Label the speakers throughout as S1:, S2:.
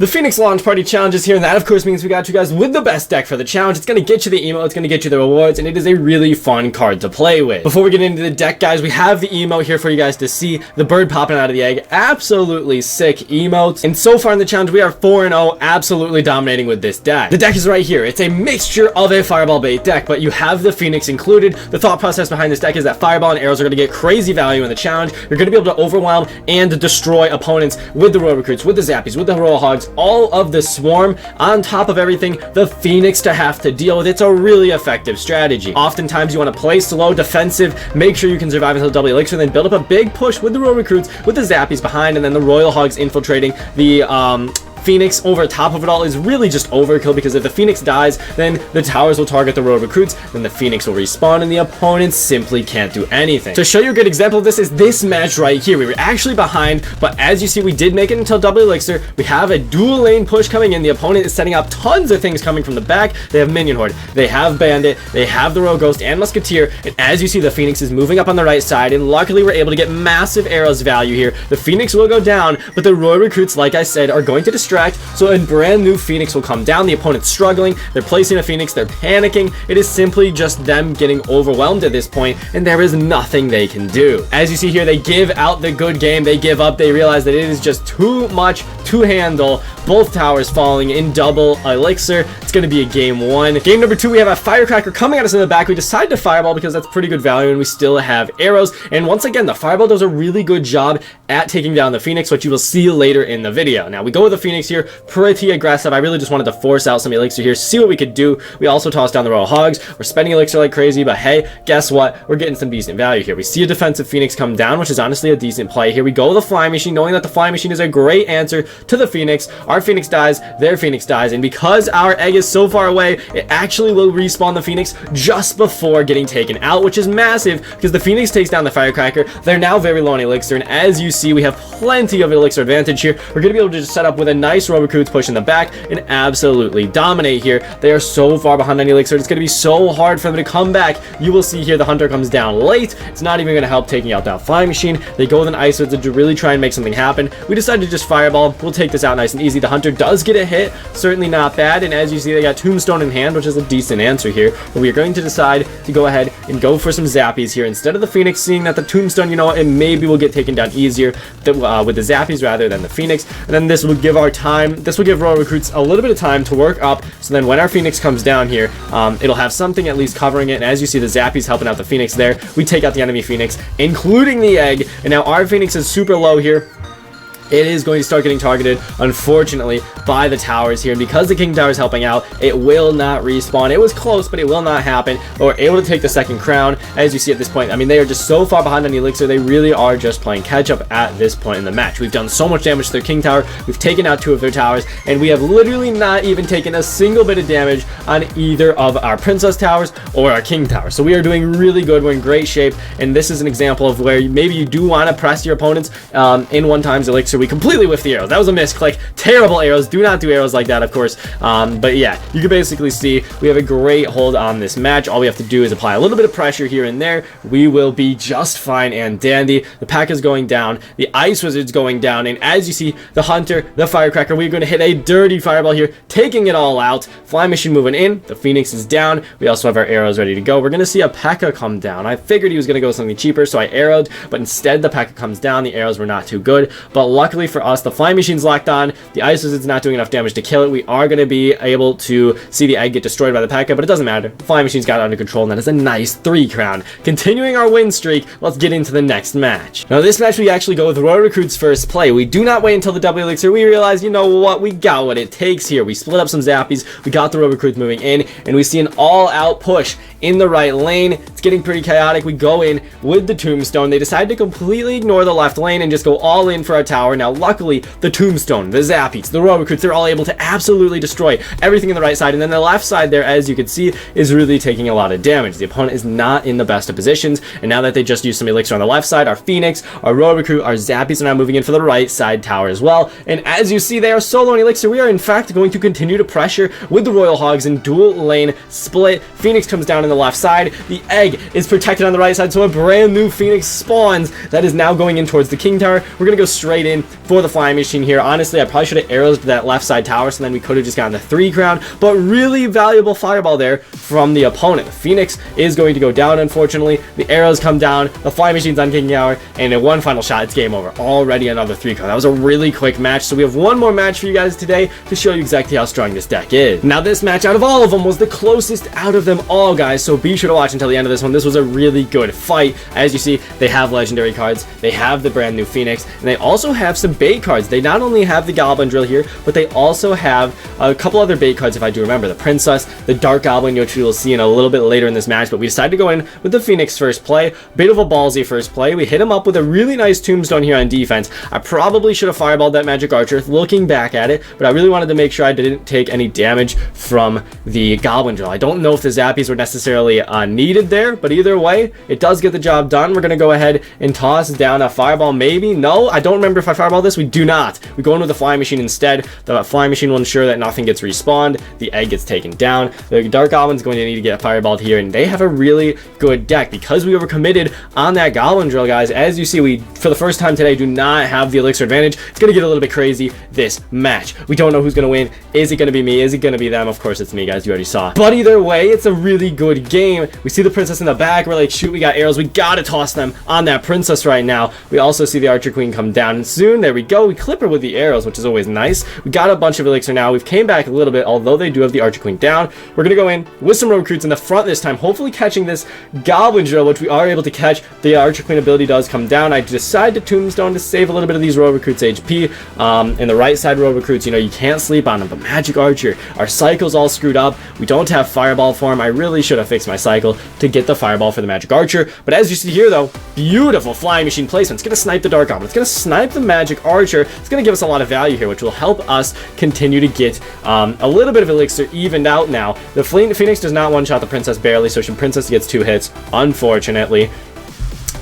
S1: The Phoenix Launch Party Challenge is here, and that of course means we got you guys with the best deck for the challenge. It's going to get you the emo, it's going to get you the rewards, and it is a really fun card to play with. Before we get into the deck, guys, we have the emo here for you guys to see. The bird popping out of the egg, absolutely sick emotes. And so far in the challenge, we are 4-0, absolutely dominating with this deck. The deck is right here. It's a mixture of a fireball bait deck, but you have the Phoenix included. The thought process behind this deck is that fireball and arrows are going to get crazy value in the challenge. You're going to be able to overwhelm and destroy opponents with the Royal Recruits, with the Zappies, with the Royal Hogs, all of the swarm, on top of everything, the Phoenix to have to deal with. It's a really effective strategy. Oftentimes you want to play slow, defensive, make sure you can survive until double elixir, then build up a big push with the Royal Recruits, with the Zappies behind, and then the Royal Hogs infiltrating. The Phoenix over top of it all is really just overkill, because if the Phoenix dies, then the towers will target the Royal Recruits, then the Phoenix will respawn, and the opponents simply can't do anything. To show you a good example of this is this match right here. We were actually behind, but as you see, we did make it until double elixir. We have a dual lane push coming in. The opponent is setting up tons of things coming from the back. They have Minion Horde, they have Bandit, they have the Royal Ghost and Musketeer, and as you see, the Phoenix is moving up on the right side, and luckily we're able to get massive arrows value here. The Phoenix will go down, but the Royal Recruits, like I said, are going to distract, so a brand new Phoenix will come down. The opponent's struggling, they're placing a Phoenix, they're panicking. It is simply just them getting overwhelmed at this point, and there is nothing they can do. As you see here, they give out the good game, they give up, they realize that it is just too much to handle. Both towers falling in double elixir. It's going to be a game one. Game number two, we have a firecracker coming at us in the back. We decide to fireball because that's pretty good value, and we still have arrows. And once again, the fireball does a really good job at taking down the Phoenix, which you will see later in the video. Now we go with the Phoenix here, pretty aggressive. I really just wanted to force out some elixir here, see what we could do. We also tossed down the Royal Hogs. We're spending elixir like crazy, but hey, guess what? We're getting some decent value here. We see a defensive Phoenix come down, which is honestly a decent play. Here we go with the Flying Machine, knowing that the Flying Machine is a great answer to the Phoenix. Our Phoenix dies, their Phoenix dies, and because our egg is so far away, it actually will respawn the Phoenix just before getting taken out, which is massive because the Phoenix takes down the firecracker. They're now very low on elixir, and as you see, we have plenty of elixir advantage here. We're going to be able to just set up with a nice Royal Recruits push in the back and absolutely dominate here. They are so far behind on elixir, it's going to be so hard for them to come back. You will see here the Hunter comes down late. It's not even going to help taking out that Flying Machine. They go with an Ice Wizard to really try and make something happen. We decided to just fireball. We'll take this out nice and easy. The Hunter does get a hit, certainly not bad, and as you see, they got Tombstone in hand, which is a decent answer here. But we are going to decide to go ahead and go for some Zappies here instead of the Phoenix, seeing that the Tombstone, you know, it maybe will get taken down easier with the Zappies rather than the Phoenix. And then this will give Royal Recruits a little bit of time to work up, so then when our Phoenix comes down here, it'll have something at least covering it. And as you see, the Zappies helping out the Phoenix there. We take out the enemy Phoenix, including the egg, and now our Phoenix is super low here. It is going to start getting targeted, unfortunately, by the towers here. And because the King Tower is helping out, it will not respawn. It was close, but it will not happen. But we're able to take the second crown. As you see at this point, I mean, they are just so far behind on the elixir. They really are just playing catch-up at this point in the match. We've done so much damage to their King Tower. We've taken out 2 of their towers, and we have literally not even taken a single bit of damage on either of our Princess Towers or our King Tower. So we are doing really good. We're in great shape, and this is an example of where maybe you do want to press your opponents in 1x elixir. We completely whiffed the arrows. That was a misclick. Terrible arrows. Do not do arrows like that, of course. But yeah, you can basically see we have a great hold on this match. All we have to do is apply a little bit of pressure here and there. We will be just fine and dandy. The pack is going down. The Ice Wizard's going down. And as you see, the Hunter, the Firecracker, we're going to hit a dirty fireball here, taking it all out. Flying Machine moving in. The Phoenix is down. We also have our arrows ready to go. We're going to see a P.E.K.K.A come down. I figured he was going to go with something cheaper, so I arrowed, but instead the P.E.K.K.A comes down. The arrows were not too good, but luckily for us, the Flying Machine's locked on. The Ice Wizard's not doing enough damage to kill it. We are going to be able to see the egg get destroyed by the P.E.K.K.A, but it doesn't matter. The Flying Machine's got it under control, and that is a nice 3 crown. Continuing our win streak, let's get into the next match. Now, this match, we actually go with Royal Recruits first play. We do not wait until the double elixir. We realize, you know what, we got what it takes here. We split up some Zappies. We got the Royal Recruits moving in, and we see an all-out push in the right lane. It's getting pretty chaotic. We go in with the Tombstone. They decide to completely ignore the left lane and just go all in for our tower. Now, luckily, the Tombstone, the Zappies, the Royal Recruits, they're all able to absolutely destroy everything in the right side. And then the left side there, as you can see, is really taking a lot of damage. The opponent is not in the best of positions. And now that they just used some elixir on the left side, our Phoenix, our Royal Recruit, our Zappies are now moving in for the right side tower as well. And as you see, they are so low on elixir. We are, in fact, going to continue to pressure with the Royal Hogs in dual lane split. Phoenix comes down in the left side. The egg egg is protected on the right side, so a brand new Phoenix spawns that is now going in towards the King Tower. We're gonna go straight in for the flying machine here. Honestly, I probably should have arrows to that left side tower, so then we could have just gotten the 3 crown, but really valuable fireball there from the opponent. The Phoenix is going to go down, unfortunately. The arrows come down, the flying machine's on King Tower, and in one final shot, it's game over. Already another 3 crown. That was a really quick match, so we have one more match for you guys today to show you exactly how strong this deck is. Now, this match out of all of them was the closest out of them all, guys, so be sure to watch until the end of this one. This was a really good fight. As you see, they have legendary cards, they have the brand new Phoenix, and they also have some bait cards. They not only have the Goblin Drill here, but they also have a couple other bait cards, if I do remember. The Princess, the Dark Goblin, which we will see in a little bit later in this match, but we decided to go in with the Phoenix first play. Bit of a ballsy first play. We hit him up with a really nice tombstone here on defense. I probably should have fireballed that Magic Archer looking back at it, but I really wanted to make sure I didn't take any damage from the Goblin Drill. I don't know if the Zappies were necessarily needed there, but either way, it does get the job done. We're going to go ahead and toss down a fireball, maybe. No, I don't remember if I fireball this. We do not. We go in with the flying machine instead. The flying machine will ensure that nothing gets respawned. The egg gets taken down. The Dark Goblin's going to need to get fireballed here, and they have a really good deck because we overcommitted on that Goblin Drill, guys. As you see, we, for the first time today, do not have the elixir advantage. It's going to get a little bit crazy this match. We don't know who's going to win. Is it going to be me? Is it going to be them? Of course, it's me, guys. You already saw. But either way, it's a really good game. We see the Princess in the back. We're like, shoot, we got arrows. We got to toss them on that Princess right now. We also see the Archer Queen come down, and soon, there we go. We clip her with the arrows, which is always nice. We got a bunch of elixir now. We've came back a little bit, although they do have the Archer Queen down. We're going to go in with some road recruits in the front this time, hopefully catching this Goblin Drill, which we are able to catch. The Archer Queen ability does come down. I decide to Tombstone to save a little bit of these road recruits HP. In the right side road recruits, you know, you can't sleep on them, but Magic Archer, our cycle's all screwed up. We don't have Fireball for him. I really should have fixed my cycle to get the Fireball for the Magic Archer, but as you see here, though, beautiful flying machine placement. It's going to snipe the Dark Goblin. It's going to snipe the Magic Archer. It's going to give us a lot of value here, which will help us continue to get a little bit of elixir evened out now. The Phoenix does not one-shot the Princess barely, so Princess gets 2 hits, unfortunately.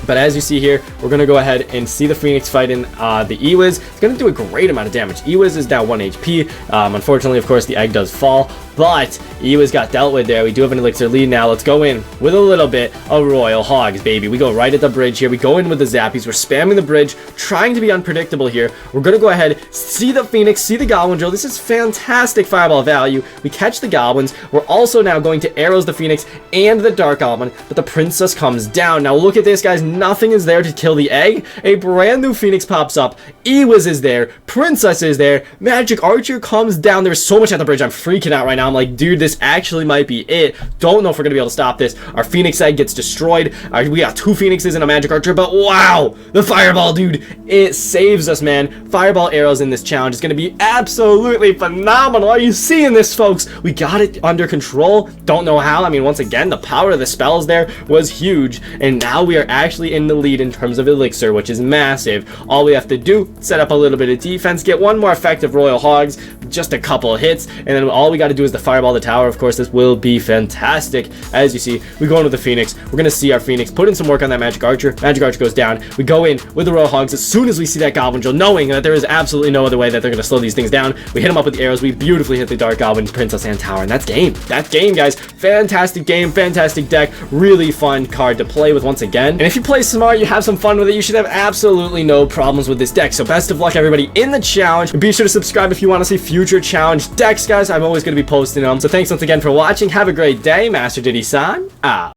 S1: But as you see here, we're going to go ahead and see the Phoenix fighting the Ewiz. It's going to do a great amount of damage. Ewiz is now 1 HP. Unfortunately, of course, the egg does fall, but Ewiz got dealt with there. We do have an elixir lead now. Let's go in with a little bit of Royal Hogs, baby. We go right at the bridge here. We go in with the Zappies. We're spamming the bridge, trying to be unpredictable here. We're going to go ahead, see the Phoenix, see the Goblin Drill. This is fantastic fireball value. We catch the Goblins. We're also now going to arrows the Phoenix and the Dark Goblin, but the Princess comes down. Now look at this, guys. Nothing is there to kill the egg. A brand new Phoenix pops up. Ewiz is there. Princess is there. Magic Archer comes down. There's so much at the bridge. I'm freaking out right now. I'm like, dude, this actually might be it. Don't know if we're going to be able to stop this. Our Phoenix egg gets destroyed. We got 2 Phoenixes and a Magic Archer, but wow, the Fireball, dude, it saves us, man. Fireball arrows in this challenge is going to be absolutely phenomenal. Are you seeing this, folks? We got it under control. Don't know how. I mean, once again, the power of the spells there was huge, and now we are actually in the lead in terms of elixir, which is massive. All we have to do, set up a little bit of defense, get one more effective Royal Hogs, just a couple of hits, and then all we got to do is the Fireball the tower. Of course, this will be fantastic. As you see, we go into the Phoenix. We're going to see our Phoenix put in some work on that Magic Archer. Magic Archer goes down. We go in with the Royal Hogs as soon as we see that Goblin Drill, knowing that there is absolutely no other way that they're going to slow these things down. We hit them up with the arrows. We beautifully hit the Dark Goblin, Princess, and Tower, and that's game. That's game, guys. Fantastic game, fantastic deck, really fun card to play with once again. And if you play smart, you have some fun with it, you should have absolutely no problems with this deck. So best of luck, everybody, in the challenge. Be sure to subscribe if you want to see future challenge decks, guys. I'm always going to be posting them. So thanks once again for watching. Have a great day. Master Diddy-san out.